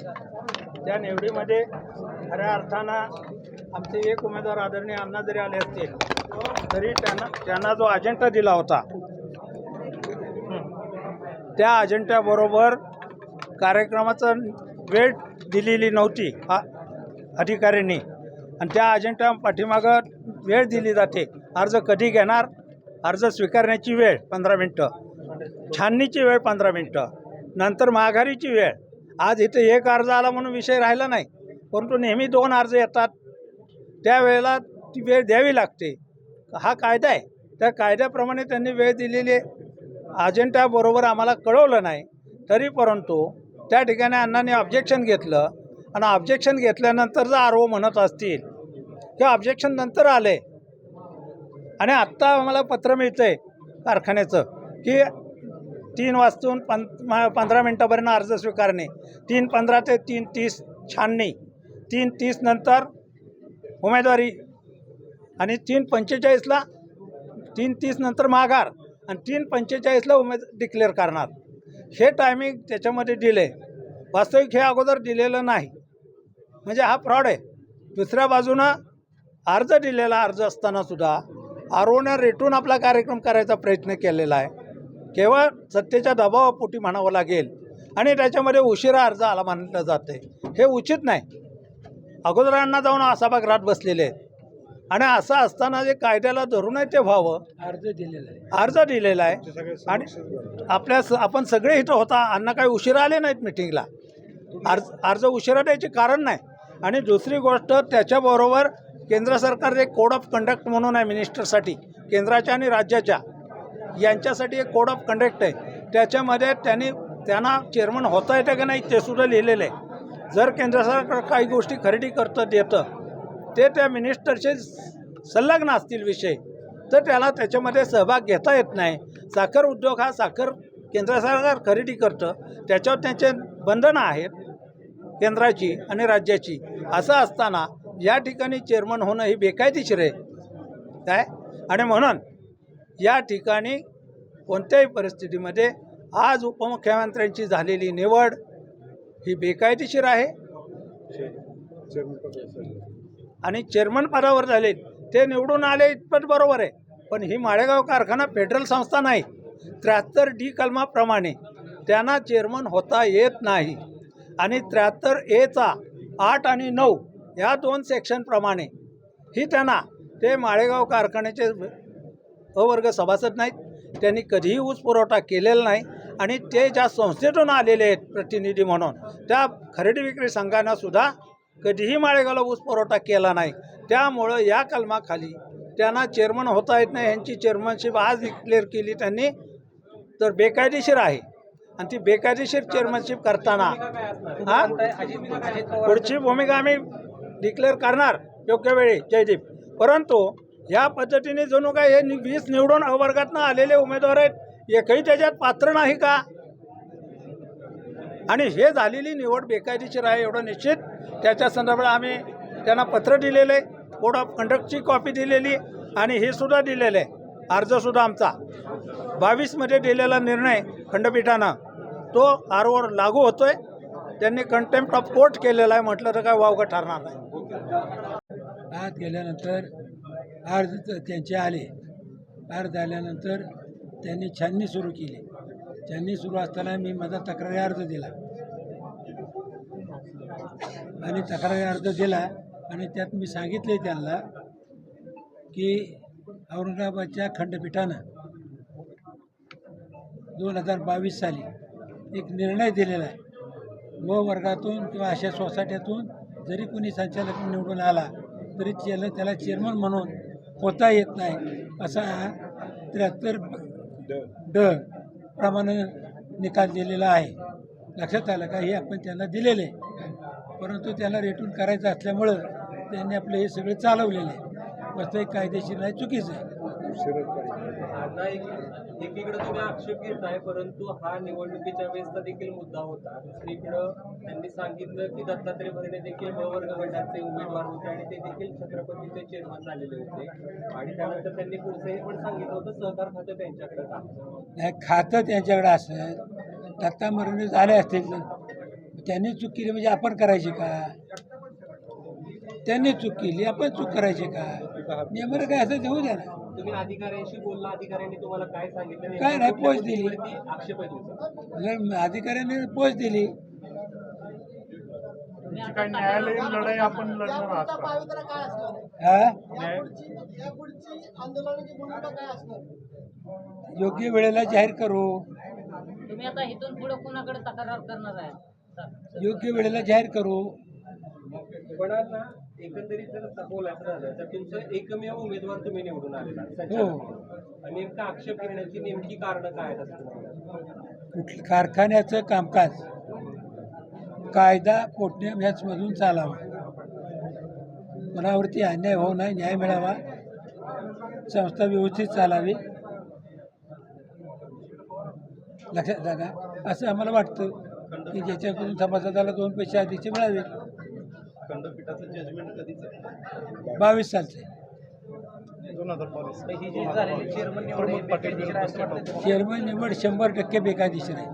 त्या निवडीमध्ये खऱ्या अर्थानं आमचे एक उमेदवार आदरणीय अण्णा जरी आले असतील तरी त्यांना जो अजेंडा दिला होता त्या अजेंड्याबरोबर कार्यक्रमाचा वेळ दिलेली नव्हती अधिकाऱ्यांनी, आणि त्या अजेंडा पाठीमागं वेळ दिली जाते. अर्ज कधी घेणार, अर्ज स्वीकारण्याची वेळ 15 मिनटं, छाननीची वेळ 15 मिनटं, नंतर माघारीची वेळ. आज इथे एक अर्ज आला म्हणून विषय राहिला नाही, परंतु नेहमी 2 अर्ज येतात, त्यावेळेला ती वेळ द्यावी लागते. हा कायदा आहे, त्या कायद्याप्रमाणे त्यांनी वेळ दिलेली अजेंड्याबरोबर आम्हाला कळवलं नाही. तरी परंतु त्या ठिकाणी अण्णांनी ऑब्जेक्शन घेतलं, आणि ऑब्जेक्शन घेतल्यानंतर जर आर ओ म्हणत असतील की ऑब्जेक्शन नंतर आले, आणि आत्ता आम्हाला पत्र मिळतं आहे कारखान्याचं की 3 वाजून 15 मिनटापर्यंत अर्ज स्वीकारणे, 3:15 ते 3:30 छाननी, 3:30 नंतर उमेदवारी, आणि 3:45ला 3:30 नंतर माघार, आणि 3:45ला डिक्लेअर करणार. हे टायमिंग त्याच्यामध्ये दिले, वास्तविक हे अगोदर दिलेलं नाही, म्हणजे हा फ्रॉड आहे. दुसऱ्या बाजूनं अर्ज दिलेला अर्ज असतानासुद्धा आरोनं रेटून आपला कार्यक्रम करायचा प्रयत्न केलेला आहे, केवळ सत्तेच्या दबावापोटी म्हणावं लागेल, आणि त्याच्यामध्ये उशिरा अर्ज आला मानलं जातं आहे. हे उचित नाही. अगोदरांना जाऊन सभागृहात बसलेले आहेत, आणि असं असताना जे कायद्याला धरूनही ते व्हावं. अर्ज दिलेला आहे, आणि आपण सगळे इथं होता, अण्णा काही उशिरा आले नाहीत मिटिंगला. अर्ज उशिरा द्यायचे कारण नाही. आणि दुसरी गोष्ट, त्याच्याबरोबर केंद्र सरकारचे कोड ऑफ कंडक्ट म्हणून आहे मिनिस्टरसाठी, केंद्राच्या आणि राज्याच्या यांच्यासाठी एक कोड ऑफ कंडक्ट आहे. त्याच्यामध्ये त्यांना चेअरमन होता येतं का नाही ते सुद्धा लिहिलेलं आहे. जर केंद्र सरकार काही गोष्टी खरेदी देतं ते त्या मिनिस्टरचे संलग्न असतील विषय, तर त्याला त्याच्यामध्ये सहभाग घेता येत नाही. साखर उद्योग हा साखर केंद्र सरकार खरेदी करतं, त्याच्यावर त्यांचे बंधनं आहेत केंद्राची आणि राज्याची. असं असताना या ठिकाणी चेअरमन होणं ही बेकायदेशीर आहे काय. आणि म्हणून या ठिकाणी कोणत्याही परिस्थितीमध्ये आज उपमुख्यमंत्र्यांची झालेली निवड ही बेकायदेशीर आहे. आणि चेअरमन पदावर झाले ते निवडून आले इतपत बरोबर आहे, पण ही माळेगाव कारखाना फेडरल संस्था नाही. 73D कलमाप्रमाणे त्यांना चेअरमन होता येत नाही, आणि 73A 8 आणि 9 या 2 सेक्शनप्रमाणे ही त्यांना ते माळेगाव कारखान्याचे अवर्ग सभासद नाहीत, त्यांनी कधीही ऊस पुरवठा केलेला नाही, आणि ते ज्या संस्थेतून आलेले आहेत प्रतिनिधी म्हणून त्या खरेदी विक्री संघानं सुद्धा कधीही माळेगावला ऊस पुरवठा केला नाही. त्यामुळं या कलमाखाली त्यांना चेअरमन होता येत नाही. यांची चेअरमनशिप आज डिक्लेअर केली त्यांनी, तर बेकायदेशीर आहे. आणि ती बेकायदेशीर चेअरमनशिप करताना पुढची भूमिका आम्ही डिक्लेअर करणार योग्य वेळी जयदीप. परंतु ह्या पद्धतीने जणू काय हे 20 निवडून अवर्गातनं आलेले उमेदवार आहेत, एकही त्याच्यात पात्र नाही का. आणि हे झालेली निवड बेकायदेशीर आहे एवढं निश्चित. त्याच्या संदर्भात आम्ही त्यांना पत्र दिलेलं आहे, कोड ऑफ कंडक्टची कॉपी दिलेली, आणि हे सुद्धा दिलेलं आहे अर्जसुद्धा आमचा 22मध्ये दिलेला निर्णय खंडपीठानं तो आरवर लागू होतो आहे. त्यांनी कंटेम्प्ट ऑफ कोर्ट केलेला आहे, म्हटलं तर काय वावगं ठरणार नाही. आत गेल्यानंतर अर्ज त्यांचे आले, अर्ज आल्यानंतर त्यांनी छाननी सुरू केली. छाननी सुरू असताना मी माझा तक्रारी अर्ज दिला, आणि तक्रारी अर्ज दिला, आणि त्यात मी सांगितले त्यांना की औरंगाबादच्या खंडपीठानं 2022 साली एक निर्णय दिलेला आहे, व वर्गातून किंवा अशा सोसायट्यातून जरी कोणी संचालक निवडून आला तरी त्याला चेअरमन म्हणून होता येत नाही, असा 73D प्रमाणे निकाल दिलेला आहे. लक्षात आलं का. हे आपण त्यांना दिलेले, परंतु त्यांना रेटून करायचं असल्यामुळं त्यांनी आपलं हे सगळं चालवलेलं आहे. वास्तविक कायदेशीर नाही, चुकीचं आहे. आता एकीकडे तुम्ही आक्षेप घेताय, परंतु हा निवडणुकीच्या वेळेसचा देखील मुद्दा होता. दुसरीकडं त्यांनी सांगितलं की दत्तात्रय भरणे देखील ब वर्ग गटाचे उमेदवार होते, आणि ते देखील छत्रपतीचे चेअरमन झालेले होते, आणि त्यानंतर त्यांनी पुढचंही पण सांगितलं होतं सहकार खातं त्यांच्याकडे नाही, खातं त्यांच्याकडे असेल, दत्ता भरणे झाले असतील त्यांनी चूक केली म्हणजे आपण करायची का? त्यांनी चूक केली आपण चूक करायची का? नियमाला काय असं देऊ द्या ना. तुम्ही अधिकाऱ्यांशी बोलला, अधिकाऱ्यांनी तुम्हाला काय सांगितलं? काय नाही, पोच दिली. गोष्टीवरती आक्षेप आहे तुमचा. अधिकाऱ्याने पोच दिली. तुमची काही न्यायालयीन लढाई आपण लढणार आहात का? हा न्याय- योग्य वेळेला जाहीर करू. तुम्ही आता इथून पुढे कोणाकडे तक्रार करणार आहे? योग्य वेळेला जाहीर करू. पण आता एकंदरीत जर बोलायचं झालं तर तुमचं एकमेव उमेदवार तुम्ही निवडून आलेला हो. संचालक. आणि नेमका आक्षेप घेण्याची नेमकी कारणं काय आहेत असं तुम्हाला वाटतं? कुठलं कारखान्याचं कामकाज कायदा पोटनियम ह्याचमधून चालावं. कोणावरती अन्याय होऊ नये, न्याय मिळावा, संस्था व्यवस्थित चालावी. लक्षात आलं का? असं आम्हाला वाटतं की ज्याच्याकडून सभासदाला 2 पैसे अध्यक्ष मिळावे. खंडपीठाचं जजमेंट कधीच आहे? 22 सालचे 2022. ही जी झालेली चेअरमन निवड प्रमोद पाटील विरुद्ध चेअरमन निवड 100% बेकायदेशीर आहे.